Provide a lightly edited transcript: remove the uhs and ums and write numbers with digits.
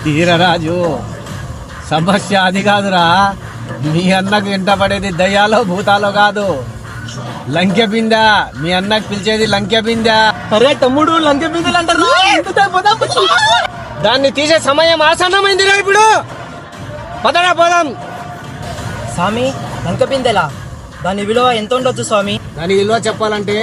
తీరరాజు, సమస్య అది కాదురా. మీ అన్నకు ఎంట పడేది దయ్యాలో భూతాలో కాదు, లంకె బింద. మీ అన్నకు పిలిచేది లంకె బింద. అరే తమ్ముడు, లంకె బిందెలు అంటారు. దాన్ని తీసే సమయం ఆసన్నమైందిరా ఇప్పుడు. పదరా పోదాం. స్వామి, లంకె బిందెలా? దాని విలువ ఎంత ఉండొచ్చు స్వామి? దాని విలువ చెప్పాలంటే